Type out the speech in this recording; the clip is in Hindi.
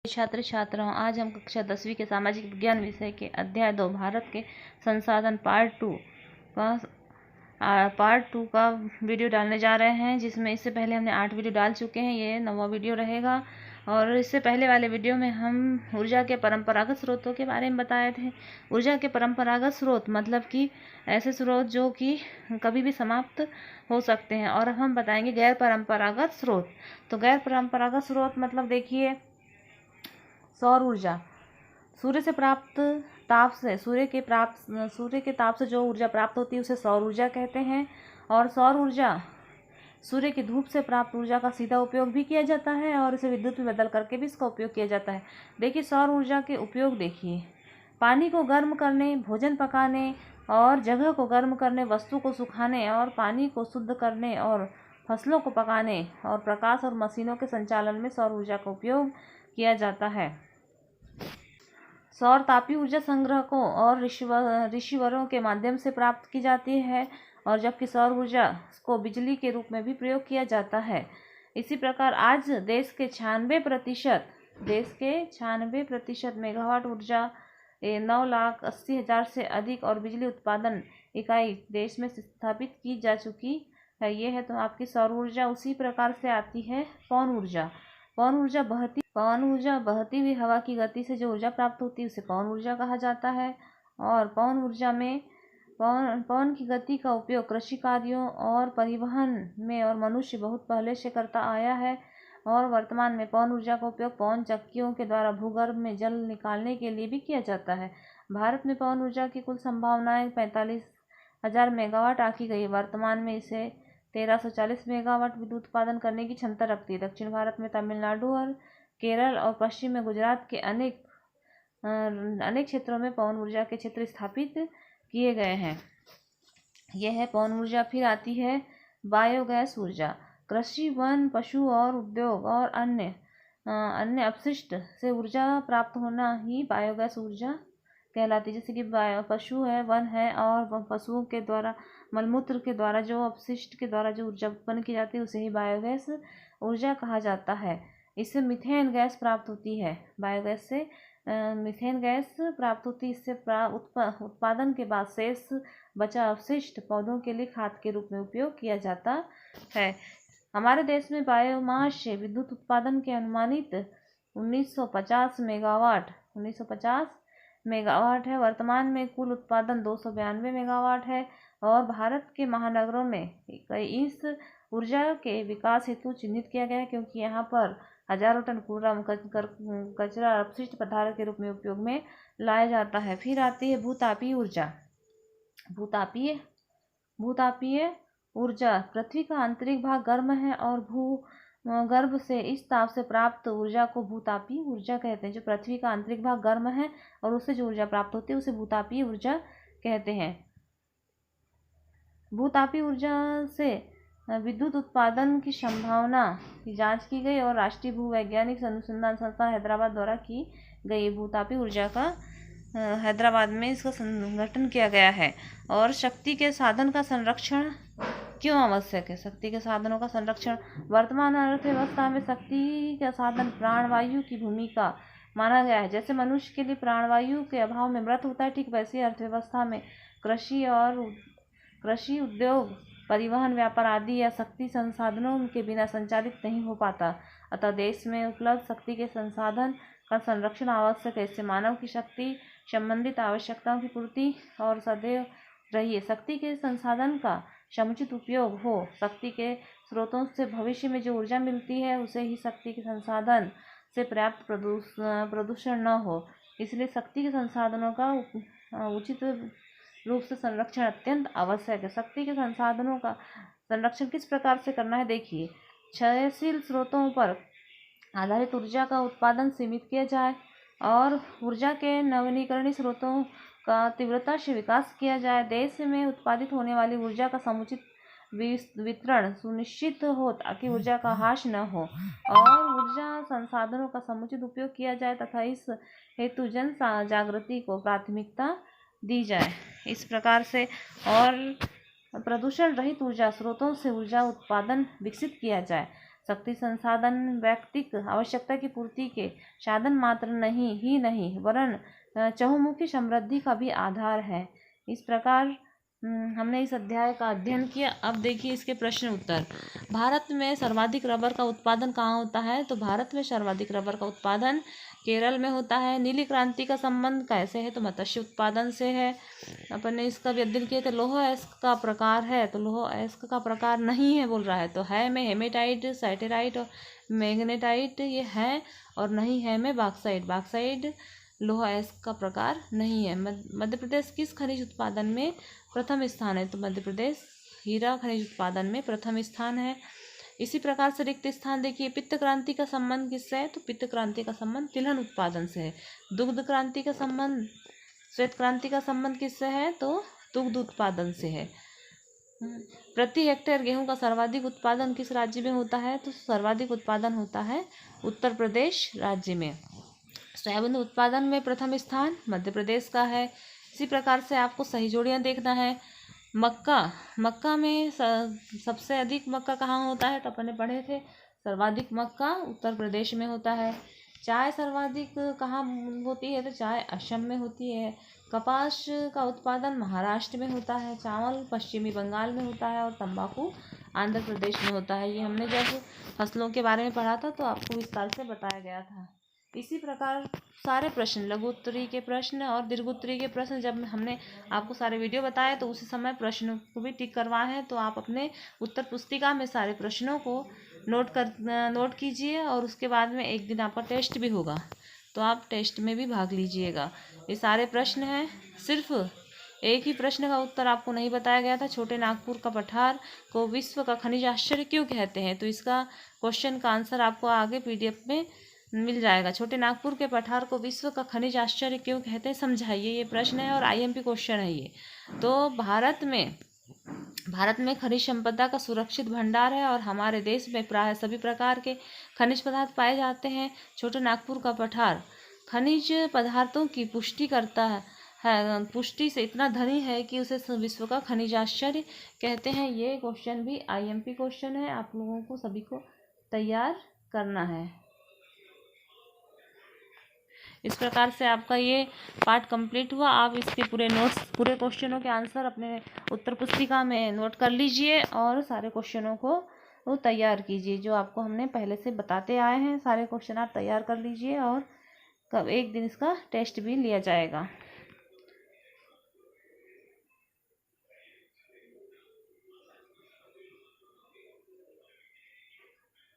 छात्र छात्राओं, आज हम कक्षा 10वीं के सामाजिक विज्ञान विषय के अध्याय 2 भारत के संसाधन पार्ट टू का वीडियो डालने जा रहे हैं, जिसमें इससे पहले हमने 8 वीडियो डाल चुके हैं। ये 9वां वीडियो रहेगा। और इससे पहले वाले वीडियो में हम ऊर्जा के परंपरागत स्रोतों के बारे में बताए थे। ऊर्जा के परंपरागत स्रोत मतलब कि ऐसे स्रोत जो कि कभी भी समाप्त हो सकते हैं। और अब हम बताएंगे गैर परंपरागत स्रोत। तो गैर परंपरागत स्रोत मतलब देखिए, सौर ऊर्जा, सूर्य से प्राप्त ताप से सूर्य के ताप से जो ऊर्जा प्राप्त होती है उसे सौर ऊर्जा कहते हैं। और सौर ऊर्जा सूर्य की धूप से प्राप्त ऊर्जा का सीधा उपयोग भी किया जाता है और इसे विद्युत में बदल करके भी इसका उपयोग किया जाता है। देखिए, सौर ऊर्जा के उपयोग देखिए, पानी को गर्म करने, भोजन पकाने और जगह को गर्म करने, वस्तु को सुखाने और पानी को शुद्ध करने और फसलों को पकाने और प्रकाश और मशीनों के संचालन में सौर ऊर्जा का उपयोग किया जाता है। सौर तापीय ऊर्जा संग्रहकों और रिसीवरों के माध्यम से प्राप्त की जाती है, और जबकि सौर ऊर्जा को बिजली के रूप में भी प्रयोग किया जाता है। इसी प्रकार आज देश के 96% मेगावाट ऊर्जा 9,80,000 से अधिक और बिजली उत्पादन इकाई देश में स्थापित की जा चुकी है। ये है तो आपकी सौर ऊर्जा। उसी प्रकार से आती है पवन ऊर्जा। पवन ऊर्जा बहती हुई हवा की गति से जो ऊर्जा प्राप्त होती है उसे पवन ऊर्जा कहा जाता है। और पवन ऊर्जा में पवन की गति का उपयोग कृषि कार्यों और परिवहन में और मनुष्य बहुत पहले से करता आया है। और वर्तमान में पवन ऊर्जा का उपयोग पवन चक्कियों के द्वारा भूगर्भ में जल निकालने के लिए भी किया जाता है। भारत में पवन ऊर्जा की कुल संभावनाएं 45,000 मेगावाट आंकी गई। वर्तमान में इसे 1340 मेगावाट विद्युत उत्पादन करने की क्षमता रखती है। दक्षिण भारत में तमिलनाडु और केरल और पश्चिम में गुजरात के अनेक क्षेत्रों में पवन ऊर्जा के क्षेत्र स्थापित किए गए हैं। यह है पवन ऊर्जा। फिर आती है बायोगैस ऊर्जा। कृषि, वन, पशु और उद्योग और अन्य अपशिष्ट से ऊर्जा प्राप्त होना ही बायोगैस ऊर्जा कहलाती है। जैसे कि पशु है, वन है, और पशुओं के द्वारा मलमूत्र के द्वारा जो अपशिष्ट के द्वारा जो ऊर्जा उत्पन्न की जाती है उसे ही बायोगैस ऊर्जा कहा जाता है। इससे मीथेन गैस प्राप्त होती है। बायोगैस से मीथेन गैस प्राप्त होती है। इससे उत्पादन के बाद शेष बचा अपशिष्ट पौधों के लिए खाद के रूप में उपयोग किया जाता है। हमारे देश में बायोमास से विद्युत उत्पादन के अनुमानित 1950 मेगावाट है। वर्तमान में कुल उत्पादन 292 मेगावाट है। और भारत के महानगरों में इस ऊर्जा के विकास हेतु चिन्हित किया गया है, क्योंकि यहाँ पर हजारों टन कूड़ा कचरा अपशिष्ट पदार्थ के रूप में उपयोग में लाया जाता है। फिर आती है भूतापीय ऊर्जा। भूतापीय ऊर्जा, पृथ्वी का आंतरिक भाग गर्म है और भूगर्भ से इस ताप से प्राप्त ऊर्जा को भूतापीय ऊर्जा कहते हैं। जो पृथ्वी का आंतरिक भाग गर्म है और उससे जो ऊर्जा प्राप्त होती है उसे भूतापीय ऊर्जा कहते हैं। भूतापीय ऊर्जा से विद्युत उत्पादन की संभावना की जांच की गई और राष्ट्रीय भूवैज्ञानिक अनुसंधान संस्थान हैदराबाद द्वारा की गई। भूतापीय ऊर्जा का हैदराबाद में इसका संगठन किया गया है। और शक्ति के साधन का संरक्षण क्यों आवश्यक है? शक्ति के साधनों का संरक्षण, वर्तमान अर्थव्यवस्था में शक्ति का साधन प्राणवायु की भूमिका माना गया है। जैसे मनुष्य के लिए प्राणवायु के अभाव में मृत होता है, ठीक वैसे अर्थव्यवस्था में कृषि, उद्योग, परिवहन, व्यापार आदि या शक्ति संसाधनों के बिना संचालित नहीं हो पाता। अतः देश में उपलब्ध शक्ति के संसाधन का संरक्षण आवश्यक है। इससे मानव की शक्ति संबंधित आवश्यकताओं की पूर्ति और सदैव रही। शक्ति के संसाधन का समुचित उपयोग हो। शक्ति के स्रोतों से भविष्य में जो ऊर्जा मिलती है उसे ही शक्ति के संसाधन से पर्याप्त प्रदूषण न हो। इसलिए शक्ति के संसाधनों का उचित रूप से संरक्षण अत्यंत आवश्यक है। शक्ति के संसाधनों का संरक्षण किस प्रकार से करना है? देखिए, क्षयशील स्रोतों पर आधारित ऊर्जा का उत्पादन सीमित किया जाए और ऊर्जा के नवीकरणीय स्रोतों का तीव्रता से विकास किया जाए। देश में उत्पादित होने वाली ऊर्जा का समुचित वितरण सुनिश्चित हो ताकि ऊर्जा का ह्रास न हो और ऊर्जा संसाधनों का समुचित उपयोग किया जाए तथा इस हेतु जन जागृति को प्राथमिकता दी जाए। इस प्रकार से और प्रदूषण रहित ऊर्जा स्रोतों से ऊर्जा उत्पादन विकसित किया जाए। शक्ति संसाधन व्यक्तिक आवश्यकता की पूर्ति के साधन मात्र नहीं वरन चहुमुखी समृद्धि का भी आधार है। इस प्रकार हमने इस अध्याय का अध्ययन किया। अब देखिए इसके प्रश्न उत्तर। भारत में सर्वाधिक रबर का उत्पादन कहाँ होता है? तो भारत में सर्वाधिक रबर का उत्पादन केरल में होता है। नीली क्रांति का संबंध कैसे है? तो मत्स्य उत्पादन से है। अपन ने इसका भी अध्ययन किया। तो लौह अयस्क का प्रकार है, तो लौह अयस्क का प्रकार नहीं है बोल रहा है, तो है में हेमेटाइट, सैटेराइट और मैग्नेटाइट ये है, और नहीं है में बॉक्साइट। बॉक्साइट लौह अयस्क का प्रकार नहीं है। मध्य प्रदेश किस खनिज उत्पादन में प्रथम स्थान है? तो मध्य प्रदेश हीरा खनिज उत्पादन में प्रथम स्थान है। इसी प्रकार से रिक्त स्थान देखिए। पित्त क्रांति का संबंध किससे है? तो पित्त क्रांति का संबंध तिलहन उत्पादन से है। दुग्ध क्रांति का संबंध, श्वेत क्रांति का संबंध किससे है? तो दुग्ध उत्पादन से है। प्रति हेक्टेयर गेहूं का सर्वाधिक उत्पादन किस राज्य में होता है? तो सर्वाधिक उत्पादन होता है उत्तर प्रदेश राज्य में। सोयाबीन उत्पादन में प्रथम स्थान मध्य प्रदेश का है। इसी प्रकार से आपको सही जोड़ियां देखना है। मक्का में सबसे अधिक मक्का कहाँ होता है? तो अपन ने पढ़े थे, सर्वाधिक मक्का उत्तर प्रदेश में होता है। चाय सर्वाधिक कहाँ होती है? तो चाय असम में होती है। कपास का उत्पादन महाराष्ट्र में होता है। चावल पश्चिमी बंगाल में होता है, और तंबाकू आंध्र प्रदेश में होता है। ये हमने जब फसलों के बारे में पढ़ा था तो आपको विस्तार से बताया गया था। इसी प्रकार सारे प्रश्न, लघु उत्तरी के प्रश्न और दीर्घ उत्तरी के प्रश्न, जब हमने आपको सारे वीडियो बताए तो उसी समय प्रश्नों को भी टिक करवाए हैं। तो आप अपने उत्तर पुस्तिका में सारे प्रश्नों को नोट कीजिए, और उसके बाद में एक दिन आपका टेस्ट भी होगा, तो आप टेस्ट में भी भाग लीजिएगा। ये सारे प्रश्न हैं। सिर्फ एक ही प्रश्न का उत्तर आपको नहीं बताया गया था। छोटे नागपुर का पठार को विश्व का खनिज आश्चर्य क्यों कहते हैं? तो इसका क्वेश्चन का आंसर आपको आगे PDF में मिल जाएगा। छोटे नागपुर के पठार को विश्व का खनिज आश्चर्य क्यों कहते हैं, समझाइए। ये प्रश्न है और IMP क्वेश्चन है ये। तो भारत में खनिज संपदा का सुरक्षित भंडार है, और हमारे देश में प्राय सभी प्रकार के खनिज पदार्थ पाए जाते हैं। छोटे नागपुर का पठार खनिज पदार्थों की पुष्टि करता है, पुष्टि से इतना धनी है कि उसे विश्व का खनिज आश्चर्य कहते हैं। ये क्वेश्चन भी IMP क्वेश्चन है, आप लोगों को सभी को तैयार करना है। इस प्रकार से आपका ये पार्ट कंप्लीट हुआ। आप इसके पूरे नोट्स, पूरे क्वेश्चनों के आंसर अपने उत्तर पुस्तिका में नोट कर लीजिए, और सारे क्वेश्चनों को तैयार कीजिए जो आपको हमने पहले से बताते आए हैं। सारे क्वेश्चन आप तैयार कर लीजिए, और एक दिन इसका टेस्ट भी लिया जाएगा।